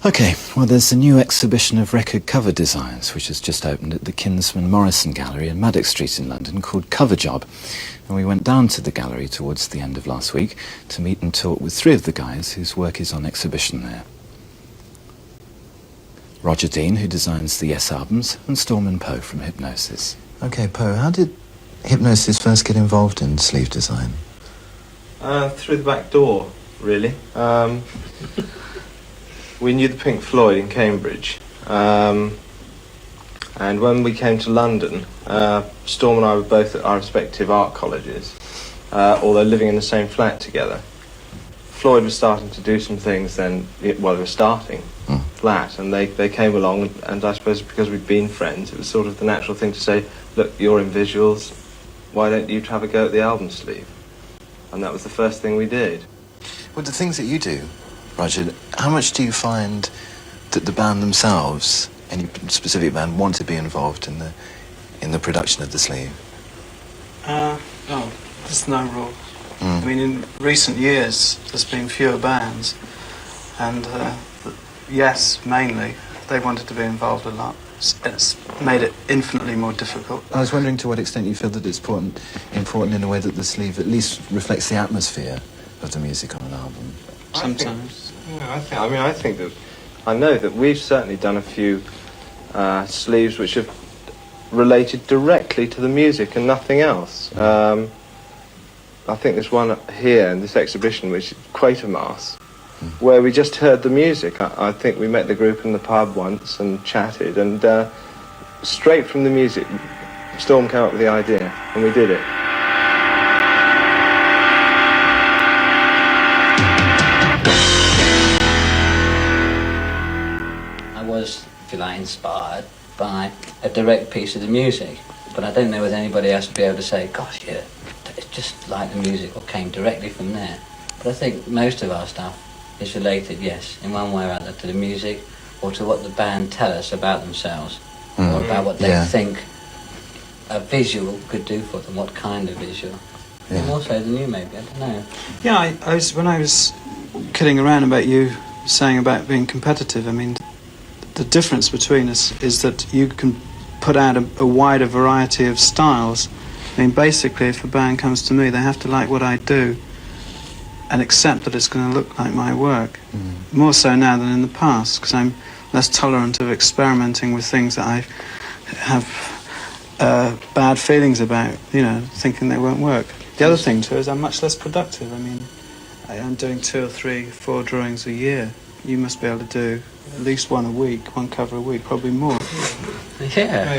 Okay, well, there's a new exhibition of record cover designs which has just opened at the Kinsman Morrison Gallery in Maddox Street in London called Cover Job. And we went down to the gallery towards the end of last week to meet and talk with three of the guys whose work is on exhibition there. Roger Dean, who designs the Yes albums, and Storm & Poe from Hipgnosis. Okay, Poe, how did Hipgnosis first get involved in sleeve design? Through the back door, really. We knew the Pink Floyd in Cambridge, and when we came to London, Storm and I were both at our respective art colleges, although living in the same flat together. Floyd was starting to do some things then, well, they were starting flat, and they came along, and I suppose because we'd been friends, it was sort of the natural thing to say, look, you're in visuals, why don't you have a go at the album sleeve? And that was the first thing we did. Well, the things that you do, Roger, how much do you find that the band themselves, any specific band, want to be involved in the production of the sleeve? There's no rule. I mean, in recent years, there's been fewer bands, and yes, mainly, they wanted to be involved a lot. It's made it infinitely more difficult. I was wondering to what extent you feel that it's important in a way that the sleeve at least reflects the atmosphere of the music on an album. Sometimes. I know that we've certainly done a few sleeves which have related directly to the music and nothing else. I think there's one here in this exhibition, which is Quatermass, where we just heard the music. I think we met the group in the pub once and chatted, and straight from the music, Storm came up with the idea, and we did it. I was, if you like, inspired by a direct piece of the music, but I don't know whether anybody else would be able to say, gosh, yeah, it's just like the music or came directly from there. But I think most of our stuff is related, yes, in one way or other, to the music or to what the band tell us about themselves, or about what they think a visual could do for them, what kind of visual. Yeah. More so than you, maybe, I don't know. Yeah, when I was kidding around about you saying about being competitive, I mean, the difference between us is that you can put out a wider variety of styles. I mean, basically, if a band comes to me, they have to like what I do and accept that it's going to look like my work. More so now than in the past, because I'm less tolerant of experimenting with things that I have bad feelings about, you know, thinking they won't work. The other thing, too, is I'm much less productive. I mean, I'm doing 2 or 3, 4 drawings a year. You must be able to do at least one a week, one cover a week, probably more. Yeah.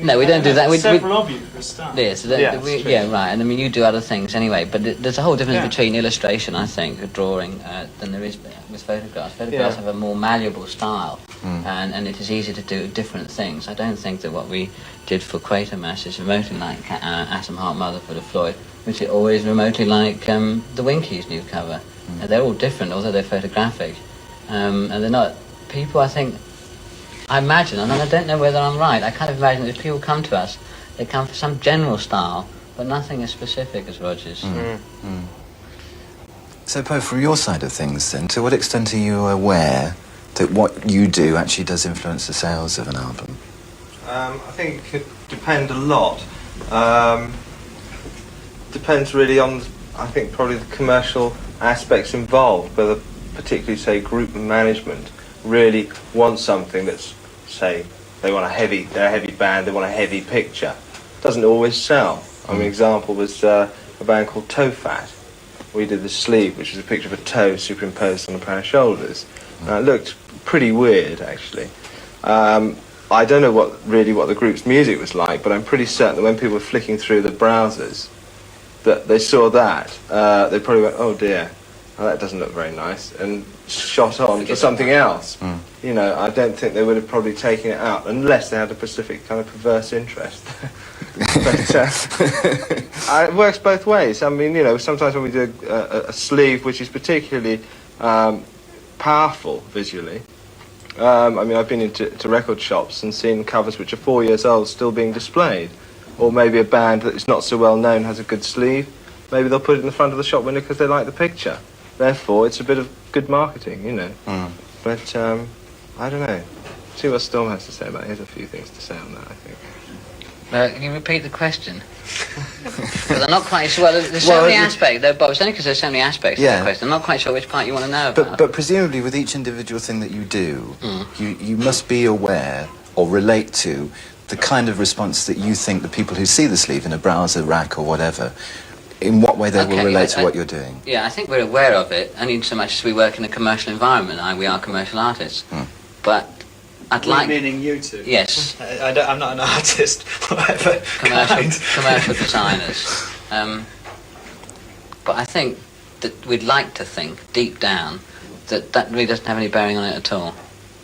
No, we don't do that. Several of you for a start. Yes, right. And I mean, you do other things anyway. But there's a whole difference between illustration, I think, or drawing, than there is with photographs. Photographs have a more malleable style, and it is easy to do different things. I don't think that what we did for Quatermass is remotely like Atom Heart Mother for the Floyd, which is always remotely like the Winkies' new cover. They're all different, although they're photographic, and they're not. People, I imagine, and I don't know whether I'm right, I kind of imagine that if people come to us, they come for some general style, but nothing as specific as Roger's. So, Poe, from your side of things then, to what extent are you aware that what you do actually does influence the sales of an album? I think it could depend a lot. Depends really on, I think, probably the commercial aspects involved, whether particularly, say, group management really want something that's, say, they're a heavy band, they want a heavy picture. Doesn't always sell. I mean, example was a band called Toe Fat. We did the sleeve, which is a picture of a toe superimposed on a pair of shoulders. It looked pretty weird, actually. I don't know what the group's music was like, but I'm pretty certain that when people were flicking through the browsers, that they saw that, they probably went, oh dear, that doesn't look very nice, and shot on to something else. You know, I don't think they would have probably taken it out unless they had a specific kind of perverse interest. But it works both ways. I mean, you know, sometimes when we do a sleeve which is particularly powerful visually, I mean, I've been into record shops and seen covers which are 4 years old still being displayed. Or maybe a band that is not so well known has a good sleeve. Maybe they'll put it in the front of the shop window because they like the picture. therefore it's a bit of good marketing, you know. But I don't know. See what Storm has to say about it. He has a few things to say on that, I think. Can you repeat the question? Because I'm not quite sure. Well, there's so many aspects, though, Bob. It's only because there's so many aspects to the question. I'm not quite sure which part you want to know about. But presumably, with each individual thing that you do, you must be aware or relate to the kind of response that you think the people who see the sleeve in a browser rack or whatever, in what way they will relate to what you're doing. Yeah, I think we're aware of it, only so much as we work in a commercial environment. We are commercial artists. But I'd like... Meaning you two? Yes. I'm not an artist, whatever. Commercial designers. But I think that we'd like to think, deep down, that really doesn't have any bearing on it at all.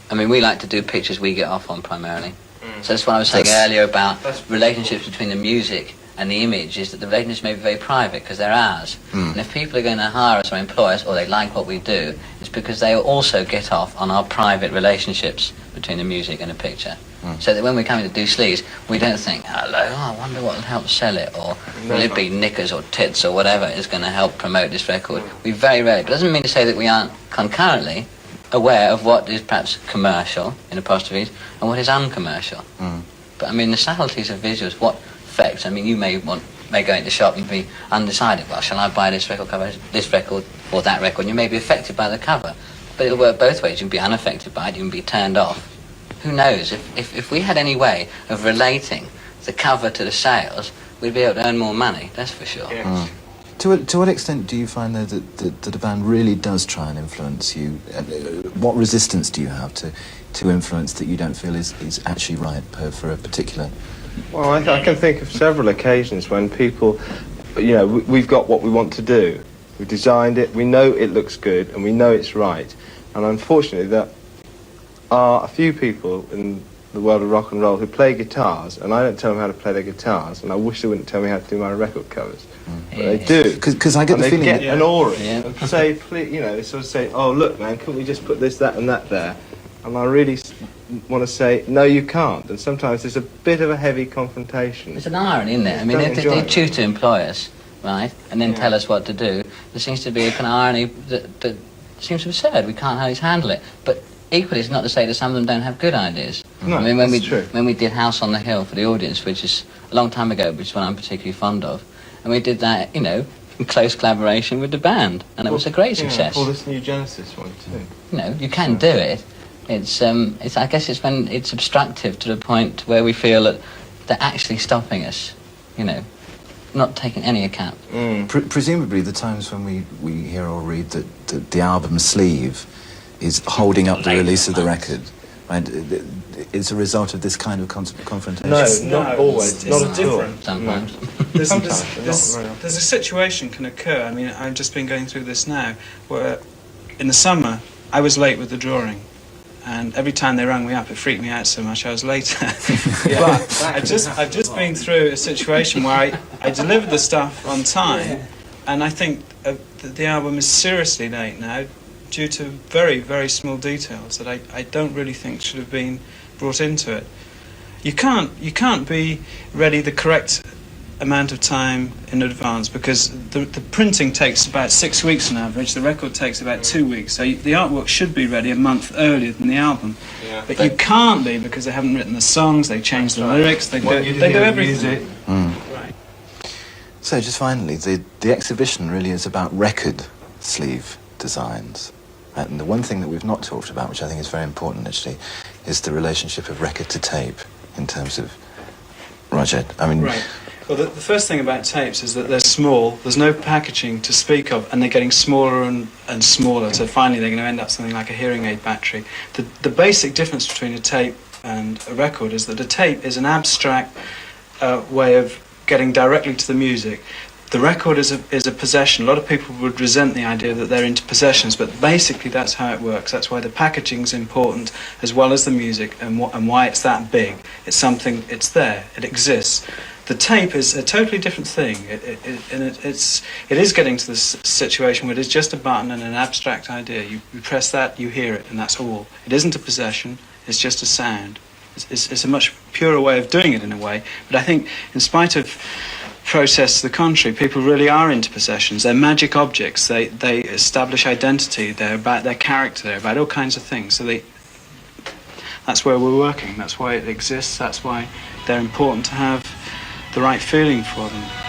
I mean, we like to do pictures we get off on primarily. So that's what I was saying earlier about relationships between the music and the image, is that the relationships may be very private because they're ours. And if people are going to hire us or employ us, or they like what we do, it's because they also get off on our private relationships between the music and the picture. So that when we're coming to do sleeves, we don't think, hello, I wonder what will help sell it, or will it be knickers or tits or whatever is going to help promote this record. We very rarely, but it doesn't mean to say that we aren't concurrently aware of what is perhaps commercial, in apostrophes, and what is uncommercial. But I mean, the subtleties of visuals, what effects, I mean, you may go into the shop and be undecided, well, shall I buy this record cover, this record, or that record, and you may be affected by the cover. But it'll work both ways. You can be unaffected by it, you can be turned off. Who knows? If we had any way of relating the cover to the sales, we'd be able to earn more money, that's for sure. Yes. To what extent do you find, though, that a band really does try and influence you? What resistance do you have to influence that you don't feel is actually right for a particular... Well, I can think of several occasions when people, you know, we've got what we want to do. We've designed it, we know it looks good, and we know it's right. And unfortunately, there are a few people in the world of rock and roll who play guitars, and I don't tell them how to play their guitars, and I wish they wouldn't tell me how to do my record covers. But they do. Because I get the feeling... They get an aura and say, please, you know, they sort of say, oh, look, man, couldn't we just put this, that, and that there? And I really want to say, no, you can't. And sometimes there's a bit of a heavy confrontation. There's an irony in there. I mean, if they choose to employ us, right, and then tell us what to do, there seems to be a kind of irony that seems absurd. We can't always handle it. But equally, it's not to say that some of them don't have good ideas. No, I mean, when true. we did House on the Hill for the audience, which is a long time ago, which is one I'm particularly fond of, and we did that, you know, in close collaboration with the band, and it was a great success. Or this new Genesis one too. You know, you can do it. It's I guess it's when it's obstructive to the point where we feel that they're actually stopping us, you know, not taking any account. Presumably the times when we hear or read that the album sleeve is holding up the release of the record, right, is a result of this kind of confrontation. No, not always, not at all. Sometimes. There's a situation can occur. I mean, I've just been going through this now, where in the summer I was late with the drawing. And every time they rang me up, it freaked me out so much I was later. But I've just been through a situation where I delivered the stuff on time, and I think that the album is seriously late now, due to very, very small details that I don't really think should have been brought into it. You can't be ready the correct amount of time in advance, because the printing takes about 6 weeks on average, the record takes about 2 weeks, so the artwork should be ready a month earlier than the album. But you can't be, because they haven't written the songs, they change the lyrics, they do everything. Right. So just finally, the exhibition really is about record sleeve designs. Right? And the one thing that we've not talked about, which I think is very important actually, is the relationship of record to tape in terms of... Roger, I mean... Right. Well, the first thing about tapes is that they're small, there's no packaging to speak of, and they're getting smaller and smaller, so finally they're going to end up something like a hearing aid battery. The basic difference between a tape and a record is that a tape is an abstract way of getting directly to the music. The record is a possession. A lot of people would resent the idea that they're into possessions, but basically that's how it works. That's why the packaging's important as well as the music, and why it's that big. It's something, it's there, it exists. The tape is a totally different thing. It is getting to this situation where it is just a button and an abstract idea. You press that, you hear it, and that's all. It isn't a possession, it's just a sound. It's a much purer way of doing it in a way, but I think in spite of process to the contrary. People really are into possessions. They're magic objects. They establish identity. They're about their character. They're about all kinds of things. So that's where we're working. That's why it exists. That's why they're important to have the right feeling for them.